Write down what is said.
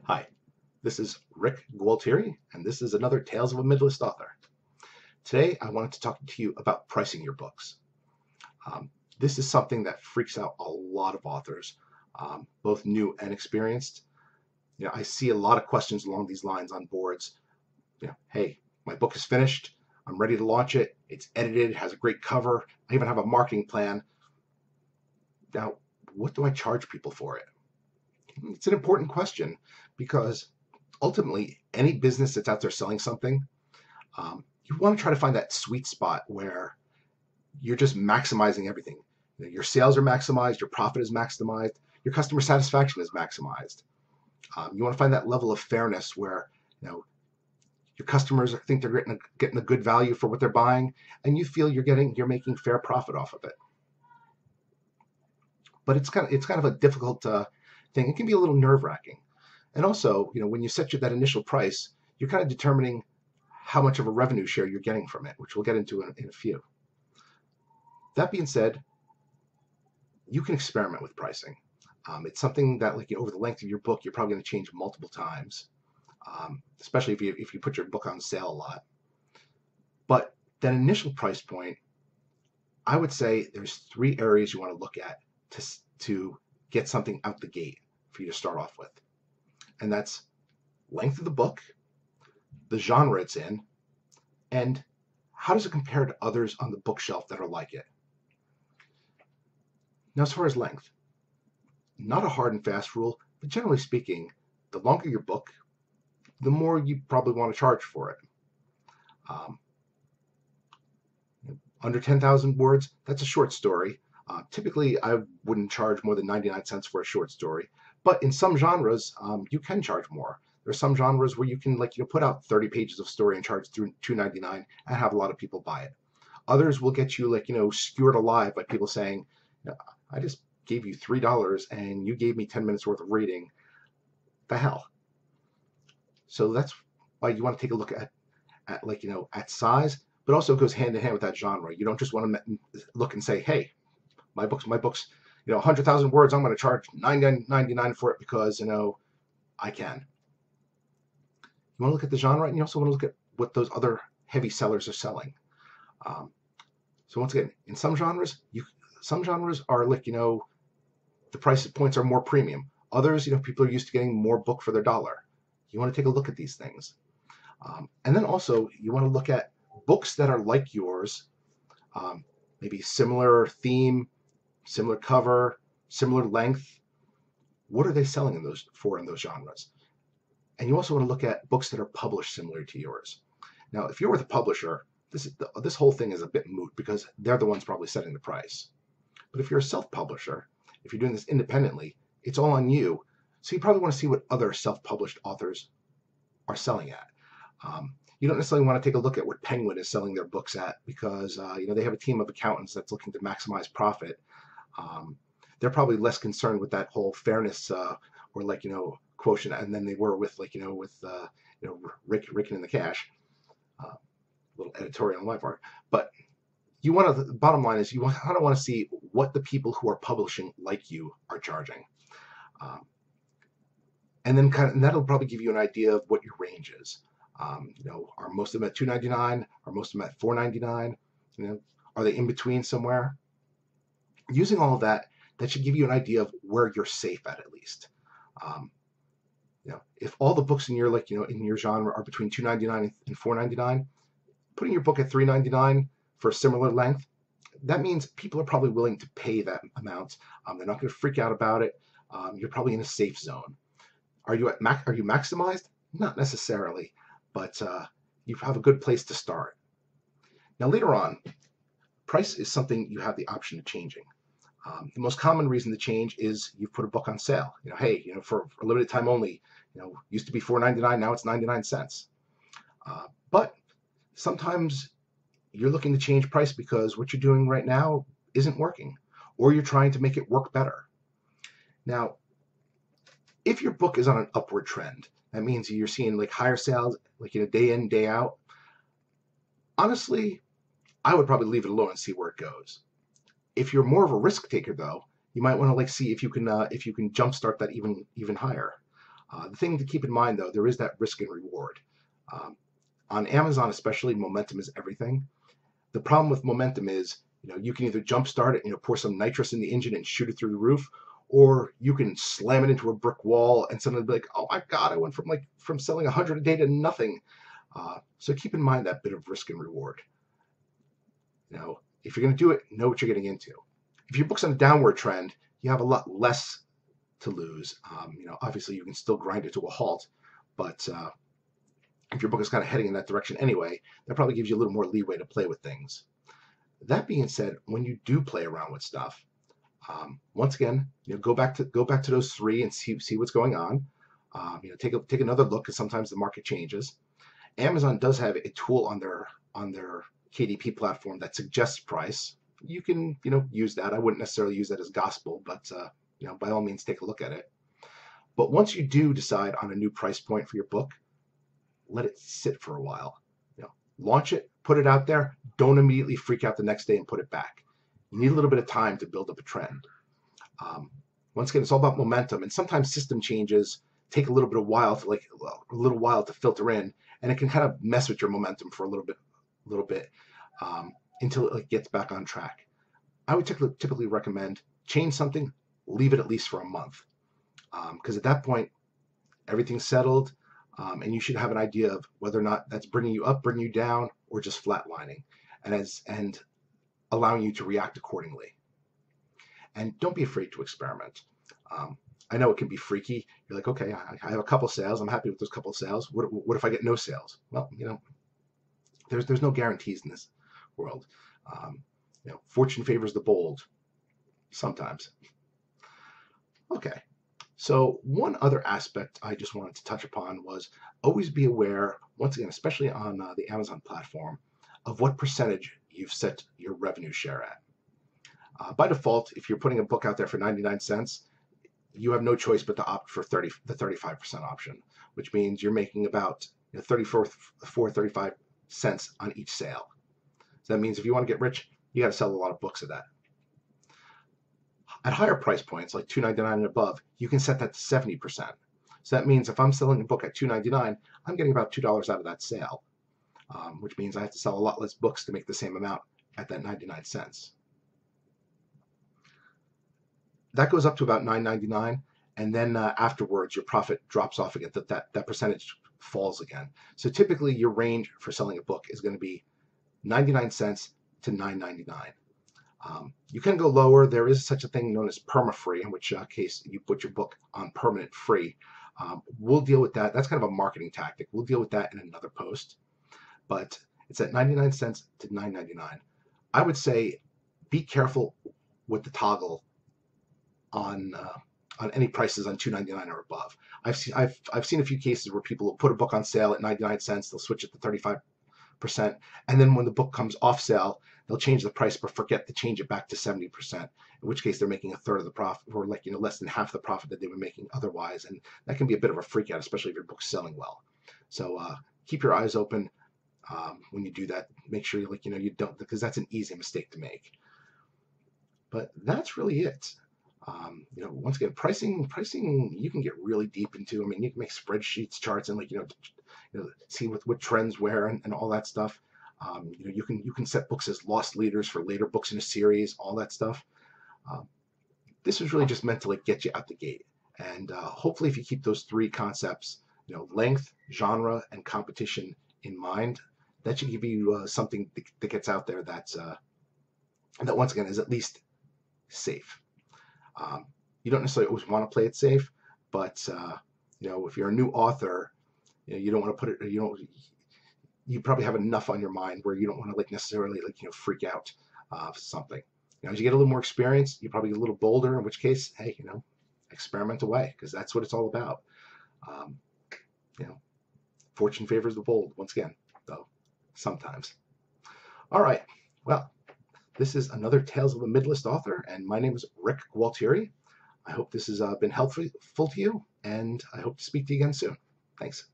Hi, this is Rick Gualtieri, and this is another Tales of a Midlist Author. Today, I wanted to talk to you about pricing your books. This is something that freaks out a lot of authors, both new and experienced. I see a lot of questions along these lines on boards. Hey, my book is finished. I'm ready to launch it. It's edited, has a great cover. I even have a marketing plan. Now, what do I charge people for it? It's an important question because ultimately, any business that's out there selling something, you want to try to find that sweet spot where you're just maximizing everything. Your sales are maximized, your profit is maximized, your customer satisfaction is maximized. You want to find that level of fairness where your customers think they're getting a good value for what they're buying, and you feel you're making fair profit off of it. But it's kind of a difficult thing. It can be a little nerve-wracking. And also, when you set that initial price, you're kind of determining how much of a revenue share you're getting from it, which we'll get into in a few. That being said, you can experiment with pricing. It's something that, over the length of your book, you're probably going to change multiple times, especially if you put your book on sale a lot. But that initial price point, I would say there's 3 areas you want to look at to get something out the gate for you to start off with. And that's length of the book, the genre it's in, and how does it compare to others on the bookshelf that are like it. Now, as far as length, not a hard and fast rule, but generally speaking, the longer your book, the more you probably want to charge for it. Under 10,000 words, that's a short story. Typically, I wouldn't charge more than 99 cents for a short story, but in some genres, you can charge more. There are some genres where you can put out 30 pages of story and charge through $2.99 and have a lot of people buy it. Others will get you skewered alive by people saying, I just gave you $3 and you gave me 10 minutes worth of reading. The hell. So that's why you want to take a look at size, but also it goes hand in hand with that genre. You don't just want to look and say, hey, my book's 100,000 words, I'm going to charge $9.99 for it because I can. You want to look at the genre, and you also want to look at what those other heavy sellers are selling. So once again, in some genres are the price points are more premium. Others, people are used to getting more book for their dollar. You want to take a look at these things. And then also you want to look at books that are like yours, maybe similar theme, similar cover, similar length. What are they selling in those genres? And you also want to look at books that are published similar to yours. Now, if you're with a publisher, this whole thing is a bit moot because they're the ones probably setting the price. But if you're a self-publisher, if you're doing this independently, it's all on you. So you probably want to see what other self-published authors are selling at. You don't necessarily want to take a look at what Penguin is selling their books at because they have a team of accountants that's looking to maximize profit. They're probably less concerned with that whole fairness or quotient, and then they were with Rick and the Cash. Little editorial on my part, but the bottom line is you kind of want to see what the people who are publishing like you are charging, and then that'll probably give you an idea of what your range is. Are most of them at $2.99? Are most of them at $4.99? Are they in between somewhere? Using all of that should give you an idea of where you're safe at least. If all the books in your in your genre are between $2.99 and $4.99, putting your book at $3.99 for a similar length, that means people are probably willing to pay that amount. They're not going to freak out about it. You're probably in a safe zone. Are you maximized? Not necessarily, but you have a good place to start. Now later on, price is something you have the option of changing. The most common reason to change is you've put a book on sale. For a limited time only. Used to be $4.99, now it's 99 cents. But sometimes you're looking to change price because what you're doing right now isn't working, or you're trying to make it work better. Now, if your book is on an upward trend, that means you're seeing higher sales, day in, day out. Honestly, I would probably leave it alone and see where it goes. If you're more of a risk taker, though, you might want to see if you can jumpstart that even higher. The thing to keep in mind, though, there is that risk and reward. On Amazon especially, momentum is everything. The problem with momentum is, you can either jumpstart it, pour some nitrous in the engine and shoot it through the roof, or you can slam it into a brick wall and suddenly be like, oh my God, I went from selling 100 a day to nothing. So keep in mind that bit of risk and reward. If you're going to do it, know what you're getting into. If your book's on a downward trend, you have a lot less to lose. Obviously you can still grind it to a halt, but if your book is kind of heading in that direction anyway, that probably gives you a little more leeway to play with things. That being said, when you do play around with stuff, once again, go back to those three and see what's going on. Take another look, because sometimes the market changes. Amazon does have a tool on their KDP platform that suggests price. You can use that. I wouldn't necessarily use that as gospel, but by all means take a look at it. But once you do decide on a new price point for your book, let it sit for a while. Launch it, put it out there. Don't immediately freak out the next day and put it back. You need a little bit of time to build up a trend. Once again, it's all about momentum, and sometimes system changes take a little while to filter in, and it can kind of mess with your momentum for a little bit until it gets back on track. I would typically recommend change something, leave it at least for a month, because at that point everything's settled, and you should have an idea of whether or not that's bringing you up, bringing you down, or just flatlining, and allowing you to react accordingly. And don't be afraid to experiment. I know it can be freaky. You're like, okay, I have a couple sales. I'm happy with those couple sales. What if I get no sales? Well, there's no guarantees in this world. Fortune favors the bold sometimes. Okay. So one other aspect I just wanted to touch upon was always be aware, once again, especially on the Amazon platform, of what percentage you've set your revenue share at. By default, if you're putting a book out there for 99 cents, you have no choice but to opt for the 35% option, which means you're making about 35 cents on each sale. So that means if you want to get rich, you got to sell a lot of books of that. At higher price points, like $2.99 and above, you can set that to 70%. So that means if I'm selling a book at $2.99, I'm getting about $2 out of that sale, which means I have to sell a lot less books to make the same amount at that 99 cents. That goes up to about $9.99, and then afterwards your profit drops off again. That percentage falls again. So typically your range for selling a book is going to be 99 cents to $9.99. You can go lower. There is such a thing known as perma-free, in which case you put your book on permanent free. We'll deal with that. That's kind of a marketing tactic. We'll deal with that in another post. But it's at 99 cents to $9.99. I would say be careful with the toggle on any prices on $2.99 or above. I've seen a few cases where people will put a book on sale at 99 cents. They'll switch it to 35%, and then when the book comes off sale, they'll change the price but forget to change it back to 70%. In which case they're making a third of the profit, or less than half the profit that they were making otherwise, and that can be a bit of a freak out, especially if your book's selling well. So keep your eyes open when you do that. Make sure you don't, because that's an easy mistake to make. But that's really it. Once again, pricing you can get really deep into. I mean, you can make spreadsheets, charts, and see what trends where and all that stuff. You can set books as lost leaders for later books in a series, all that stuff. This is really just meant to get you out the gate, and hopefully if you keep those three concepts, length, genre, and competition in mind, that should give you something that gets out there that once again is at least safe. You don't necessarily always want to play it safe, but if you're a new author, you don't want to put it. You probably have enough on your mind where you don't want to necessarily freak out something. As you get a little more experience, you probably get a little bolder. In which case, hey, experiment away, because that's what it's all about. Fortune favors the bold. Once again, though, sometimes. All right. Well, this is another Tales of a Midlist Author, and my name is Rick Gualtieri. I hope this has been helpful to you, and I hope to speak to you again soon. Thanks.